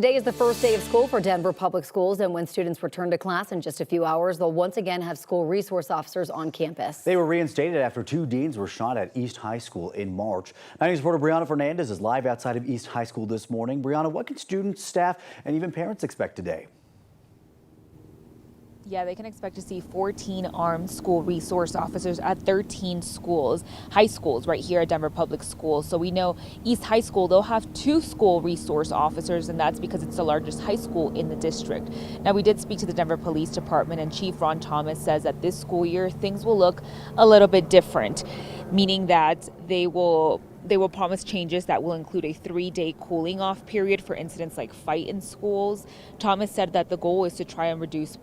Today is the first day of school for Denver Public Schools, and when students return to class in just a few hours, they'll once again have school resource officers on campus. They were reinstated after 2 deans were shot at East High School in March. 9 News reporter Brianna Fernandez is live outside of East High School this morning. Brianna, what can students, staff, and even parents expect today? Yeah, they can expect to see 14 armed school resource officers at 13 schools, high schools right here at Denver Public Schools. So we know East High School, they'll have 2 school resource officers, and that's because it's the largest high school in the district. Now, we did speak to the Denver Police Department, and Chief Ron Thomas says that this school year things will look a little bit different, meaning that they will promise changes that will include a 3-day cooling off period for incidents like fight in schools. Thomas said that the goal is to try and reduce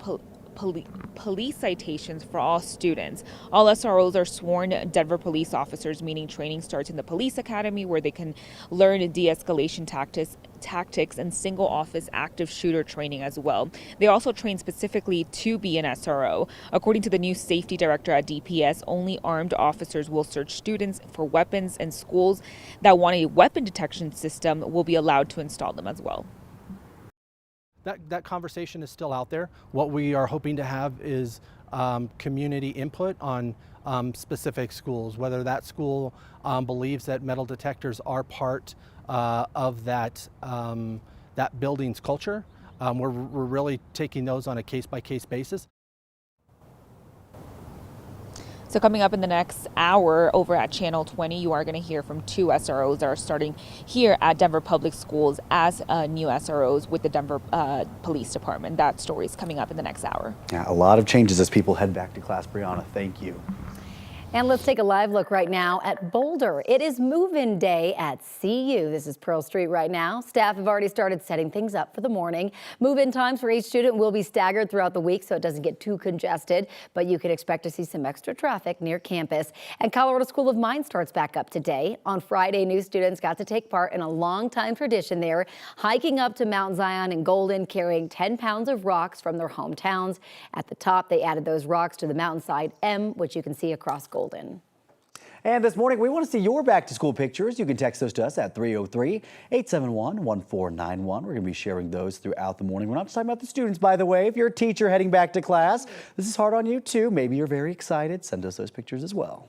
police citations for all students. All SROs are sworn Denver police officers, meaning training starts in the police academy where they can learn de-escalation tactics and single office active shooter training as well. They also train specifically to be an SRO. According to the new safety director at DPS, only armed officers will search students for weapons, and schools that want a weapon detection system will be allowed to install them as well. That conversation is still out there. What we are hoping to have is community input on specific schools, whether that school believes that metal detectors are part of that building's culture. We're really taking those on a case-by-case basis. So coming up in the next hour over at Channel 20, you are going to hear from 2 SROs that are starting here at Denver Public Schools as new SROs with the Denver Police Department. That story is coming up in the next hour. Yeah, a lot of changes as people head back to class. Brianna, thank you. And let's take a live look right now at Boulder. It is move-in day at CU. This is Pearl Street right now. Staff have already started setting things up for the morning. Move-in times for each student will be staggered throughout the week so it doesn't get too congested, but you can expect to see some extra traffic near campus. And Colorado School of Mines starts back up today. On Friday, new students got to take part in a long-time tradition there, hiking up to Mount Zion and Golden, carrying 10 pounds of rocks from their hometowns. At the top, they added those rocks to the mountainside M, which you can see across Golden. And this morning, we want to see your back-to-school pictures. You can text those to us at 303-871-1491. We're going to be sharing those throughout the morning. We're not just talking about the students, by the way. If you're a teacher heading back to class, this is hard on you, too. Maybe you're very excited. Send us those pictures as well.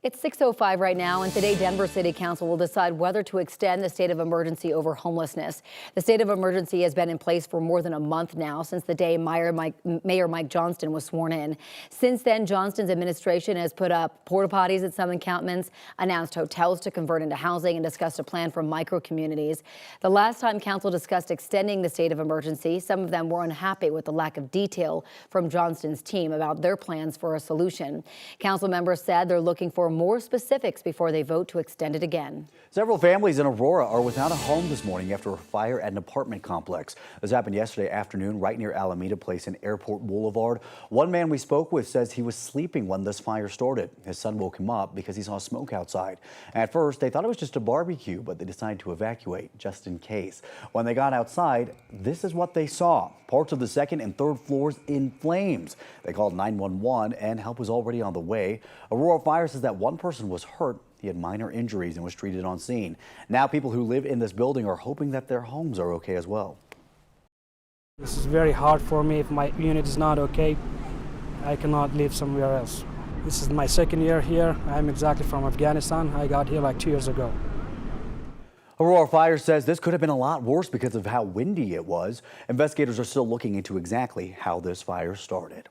It's 6:05 right now, and today Denver City Council will decide whether to extend the state of emergency over homelessness. The state of emergency has been in place for more than a month now, since the day Mayor Mike Johnston was sworn in. Since then, Johnston's administration has put up porta potties at some encampments, announced hotels to convert into housing, and discussed a plan for micro-communities. The last time council discussed extending the state of emergency, some of them were unhappy with the lack of detail from Johnston's team about their plans for a solution. Council members said they're looking for more specifics before they vote to extend it again. Several families in Aurora are without a home this morning after a fire at an apartment complex. This happened yesterday afternoon right near Alameda Place and Airport Boulevard. One man we spoke with says he was sleeping when this fire started. His son woke him up because he saw smoke outside. At first, they thought it was just a barbecue, but they decided to evacuate just in case. When they got outside, this is what they saw. Parts of the 2nd and 3rd floors in flames. They called 911 and help was already on the way. Aurora Fire says that one person was hurt. He had minor injuries and was treated on scene. Now people who live in this building are hoping that their homes are okay as well. This is very hard for me. If my unit is not okay, I cannot live somewhere else. This is my 2nd year here. I'm exactly from Afghanistan. I got here like 2 years ago. Aurora Fire says this could have been a lot worse because of how windy it was. Investigators are still looking into exactly how this fire started.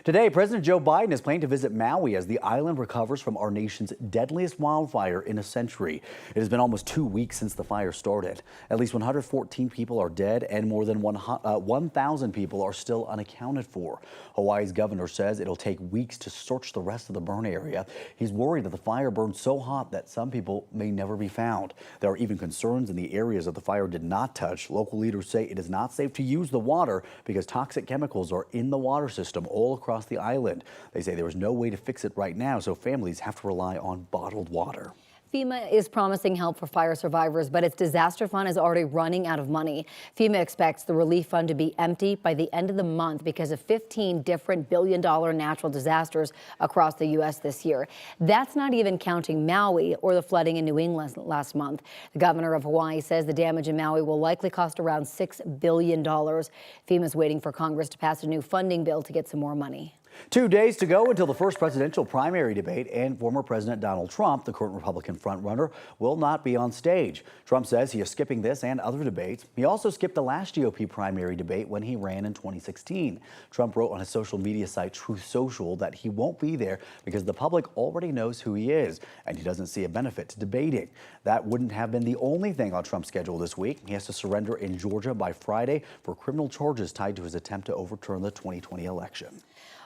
Today, President Joe Biden is planning to visit Maui as the island recovers from our nation's deadliest wildfire in a century. It has been almost 2 weeks since the fire started. At least 114 people are dead and more than 1,000 people are still unaccounted for. Hawaii's governor says it'll take weeks to search the rest of the burn area. He's worried that the fire burned so hot that some people may never be found. There are even concerns in the areas that the fire did not touch. Local leaders say it is not safe to use the water because toxic chemicals are in the water system all across the island. They say there is no way to fix it right now, so families have to rely on bottled water. FEMA is promising help for fire survivors, but its disaster fund is already running out of money. FEMA expects the relief fund to be empty by the end of the month because of 15 different billion-dollar natural disasters across the U.S. this year. That's not even counting Maui or the flooding in New England last month. The governor of Hawaii says the damage in Maui will likely cost around $6 billion. FEMA is waiting for Congress to pass a new funding bill to get some more money. 2 days to go until the first presidential primary debate, and former President Donald Trump, the current Republican frontrunner, will not be on stage. Trump says he is skipping this and other debates. He also skipped the last GOP primary debate when he ran in 2016. Trump wrote on his social media site Truth Social that he won't be there because the public already knows who he is, and he doesn't see a benefit to debating. That wouldn't have been the only thing on Trump's schedule this week. He has to surrender in Georgia by Friday for criminal charges tied to his attempt to overturn the 2020 election.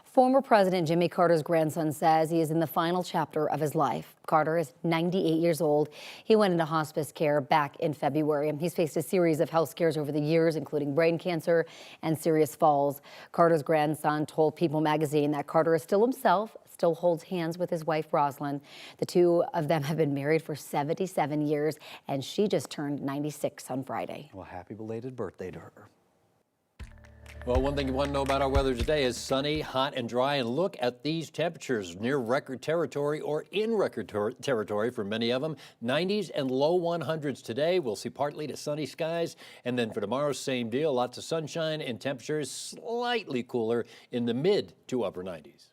Former President Jimmy Carter's grandson says he is in the final chapter of his life. Carter is 98 years old. He went into hospice care back in February. He's faced a series of health scares over the years, including brain cancer and serious falls. Carter's grandson told People magazine that Carter is still himself, still holds hands with his wife, Rosalind. The two of them have been married for 77 years, and she just turned 96 on Friday. Well, happy belated birthday to her. Well, one thing you want to know about our weather today is sunny, hot, and dry. And look at these temperatures near record territory or in record territory for many of them. 90s and low 100s today. We'll see partly to sunny skies. And then for tomorrow, same deal. Lots of sunshine and temperatures slightly cooler in the mid to upper 90s.